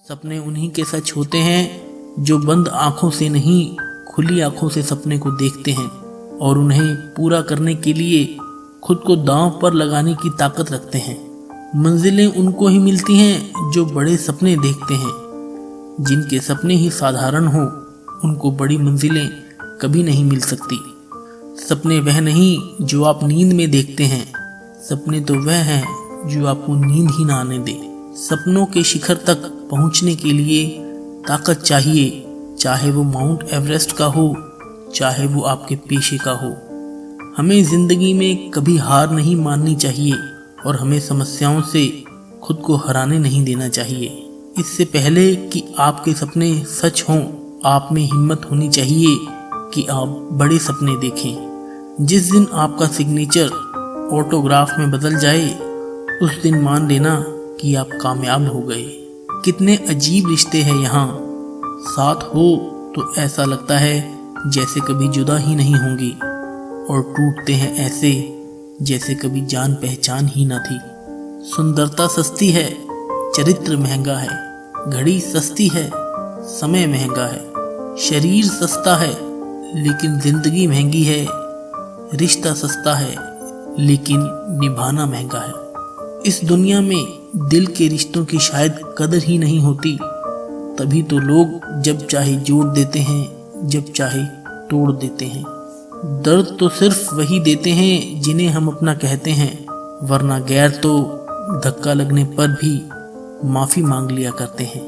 सपने उन्हीं के सच होते हैं जो बंद आंखों से नहीं खुली आंखों से सपने को देखते हैं और उन्हें पूरा करने के लिए खुद को दांव पर लगाने की ताकत रखते हैं। मंजिलें उनको ही मिलती हैं जो बड़े सपने देखते हैं। जिनके सपने ही साधारण हो उनको बड़ी मंजिलें कभी नहीं मिल सकती। सपने वह नहीं जो आप नींद में देखते हैं, सपने तो वह हैं जो आपको नींद ही ना आने दे। सपनों के शिखर तक पहुंचने के लिए ताकत चाहिए, चाहे वो माउंट एवरेस्ट का हो, चाहे वो आपके पेशे का हो। हमें जिंदगी में कभी हार नहीं माननी चाहिए और हमें समस्याओं से खुद को हराने नहीं देना चाहिए। इससे पहले कि आपके सपने सच हों, आप में हिम्मत होनी चाहिए कि आप बड़े सपने देखें। जिस दिन आपका सिग्नेचर ऑटोग्राफ में बदल जाए, उस दिन मान लेना कि आप कामयाब हो गए। कितने अजीब रिश्ते हैं यहाँ, साथ हो तो ऐसा लगता है जैसे कभी जुदा ही नहीं होंगे और टूटते हैं ऐसे जैसे कभी जान पहचान ही ना थी। सुंदरता सस्ती है, चरित्र महंगा है, घड़ी सस्ती है, समय महंगा है, शरीर सस्ता है लेकिन जिंदगी महंगी है, रिश्ता सस्ता है लेकिन निभाना महंगा है। इस दुनिया में दिल के रिश्तों की शायद कदर ही नहीं होती, तभी तो लोग जब चाहे जोड़ देते हैं, जब चाहे तोड़ देते हैं। दर्द तो सिर्फ वही देते हैं जिन्हें हम अपना कहते हैं, वरना गैर तो धक्का लगने पर भी माफी मांग लिया करते हैं।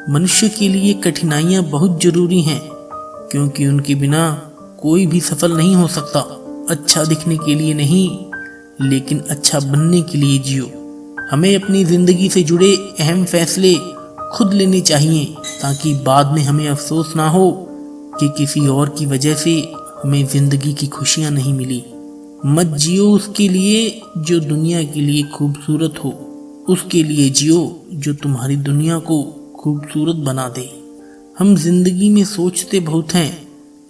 मनुष्य के लिए कठिनाइयां बहुत जरूरी हैं, क्योंकि उनके बिना कोई भी सफल नहीं हो सकता। अच्छा दिखने के लिए नहीं, लेकिन अच्छा बनने के लिए जियो। हमें अपनी जिंदगी से जुड़े अहम फैसले खुद लेने चाहिए, ताकि बाद में हमें अफसोस ना हो कि किसी और की वजह से हमें जिंदगी की खुशियां नहीं मिली। मत जियो उसके लिए जो दुनिया के लिए खूबसूरत हो, उसके लिए जियो जो तुम्हारी दुनिया को खूबसूरत बना दे। हम जिंदगी में सोचते बहुत हैं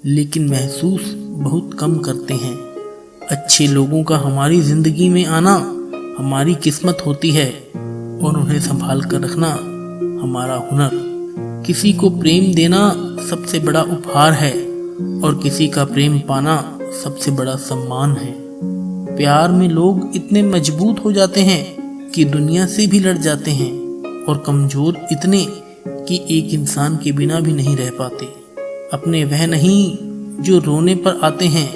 लेकिन महसूस बहुत कम करते हैं। अच्छे लोगों का हमारी जिंदगी में आना हमारी किस्मत होती है और उन्हें संभाल कर रखना हमारा हुनर। किसी को प्रेम देना सबसे बड़ा उपहार है और किसी का प्रेम पाना सबसे बड़ा सम्मान है। प्यार में लोग इतने मजबूत हो जाते हैं कि दुनिया से भी लड़ जाते हैं और कमजोर इतने कि एक इंसान के बिना भी नहीं रह पाते। अपने वह नहीं जो रोने पर आते हैं,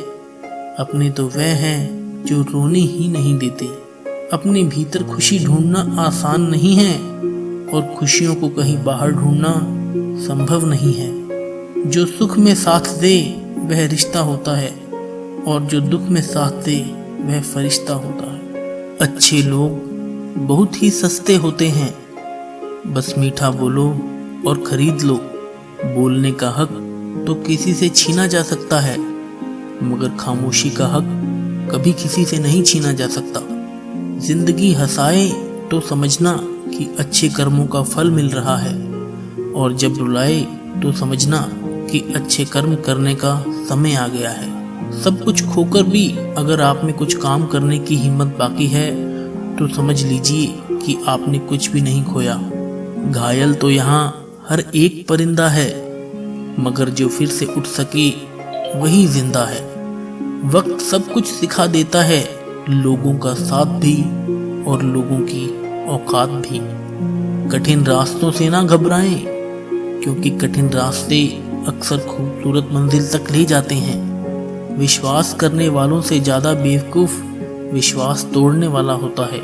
अपने तो वह हैं जो रोने ही नहीं देते। अपने भीतर खुशी ढूंढना आसान नहीं है और खुशियों को कहीं बाहर ढूंढना संभव नहीं है। जो सुख में साथ दे वह रिश्ता होता है और जो दुख में साथ दे वह फरिश्ता होता है। अच्छे लोग बहुत ही सस्ते होते हैं, बस मीठा बोलो और खरीद लो। बोलने का हक तो किसी से छीना जा सकता है, मगर खामोशी का हक कभी किसी से नहीं छीना जा सकता। जिंदगी हंसाए तो समझना कि अच्छे कर्मों का फल मिल रहा है, और जब रुलाए तो समझना कि अच्छे कर्म करने का समय आ गया है। सब कुछ खोकर भी अगर आप में कुछ काम करने की हिम्मत बाकी है तो समझ लीजिए कि आपने कुछ भी नहीं खोया। घायल तो यहाँ हर एक परिंदा है, मगर जो फिर से उठ सके वही जिंदा है। वक्त सब कुछ सिखा देता है, लोगों का साथ भी और लोगों की औकात भी। कठिन रास्तों से ना घबराएं, क्योंकि कठिन रास्ते अक्सर खूबसूरत मंजिल तक ले जाते हैं। विश्वास करने वालों से ज्यादा बेवकूफ विश्वास तोड़ने वाला होता है,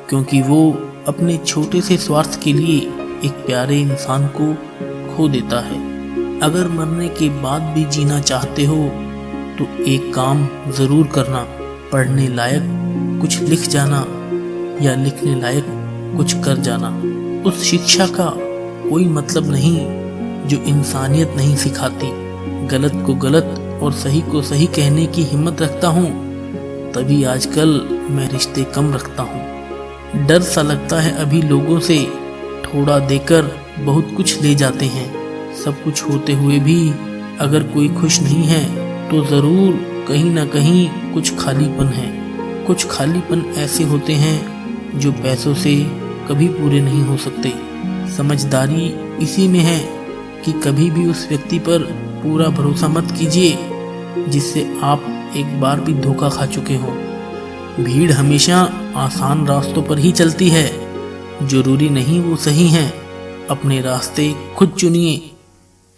क्योंकि वो अपने छोटे से स्वार्थ के लिए एक प्यारे इंसान को खो देता है। अगर मरने के बाद भी जीना चाहते हो तो एक काम जरूर करना, पढ़ने लायक कुछ लिख जाना या लिखने लायक कुछ कर जाना। उस शिक्षा का कोई मतलब नहीं जो इंसानियत नहीं सिखाती। गलत को गलत और सही को सही कहने की हिम्मत रखता हूँ, तभी आजकल मैं रिश्ते कम रखता हूँ। डर सा लगता है अभी लोगों से, थोड़ा देकर बहुत कुछ ले जाते हैं। सब कुछ होते हुए भी अगर कोई खुश नहीं है तो जरूर कहीं ना कहीं कुछ खालीपन है। कुछ खालीपन ऐसे होते हैं जो पैसों से कभी पूरे नहीं हो सकते। समझदारी इसी में है कि कभी भी उस व्यक्ति पर पूरा भरोसा मत कीजिए जिससे आप एक बार भी धोखा खा चुके हो। भीड़ हमेशा आसान रास्तों पर ही चलती है, जरूरी नहीं वो सही हैं। अपने रास्ते खुद चुनिए,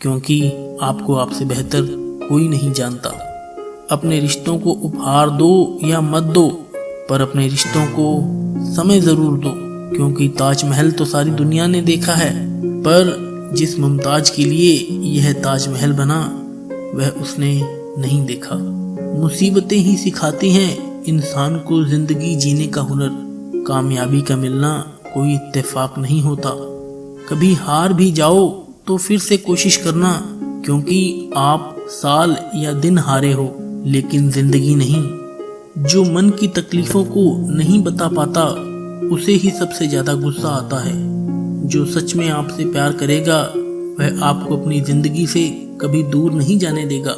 क्योंकि आपको आपसे बेहतर कोई नहीं जानता। अपने रिश्तों को उपहार दो या मत दो, पर अपने रिश्तों को समय जरूर दो, क्योंकि ताजमहल तो सारी दुनिया ने देखा है, पर जिस मुमताज के लिए यह ताजमहल बना वह उसने नहीं देखा। मुसीबतें ही सिखाती हैं इंसान को जिंदगी जीने का हुनर। कामयाबी का मिलना कोई इत्तेफाक नहीं होता। कभी हार भी जाओ तो फिर से कोशिश करना, क्योंकि आप साल या दिन हारे हो, लेकिन जिंदगी नहीं। जो मन की तकलीफों को नहीं बता पाता उसे ही सबसे ज्यादा गुस्सा आता है। जो सच में आपसे प्यार करेगा वह आपको अपनी जिंदगी से कभी दूर नहीं जाने देगा,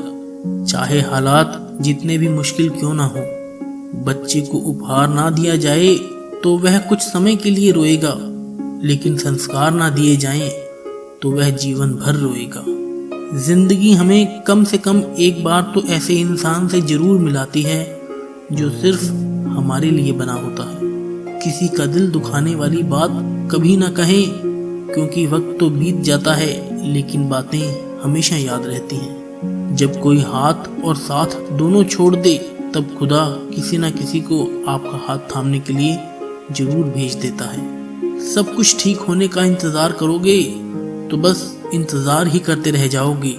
चाहे हालात जितने भी मुश्किल क्यों ना हो। बच्चे को उपहार ना दिया जाए तो वह कुछ समय के लिए रोएगा, लेकिन संस्कार ना दिए जाएं तो वह जीवन भर रोएगा। जिंदगी हमें कम से कम एक बार तो ऐसे इंसान से जरूर मिलाती है जो सिर्फ हमारे लिए बना होता है। किसी का दिल दुखाने वाली बात कभी ना कहें, क्योंकि वक्त तो बीत जाता है लेकिन बातें हमेशा याद रहती हैं। जब कोई हाथ और साथ दोनों छोड़ दे तब खुदा किसी ना किसी को आपका हाथ थामने के लिए जरूर भेज देता है। सब कुछ ठीक होने का इंतजार करोगे तो बस इंतजार ही करते रह जाओगे।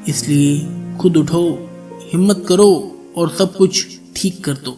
इसलिए खुद उठो, हिम्मत करो और सब कुछ ठीक कर दो।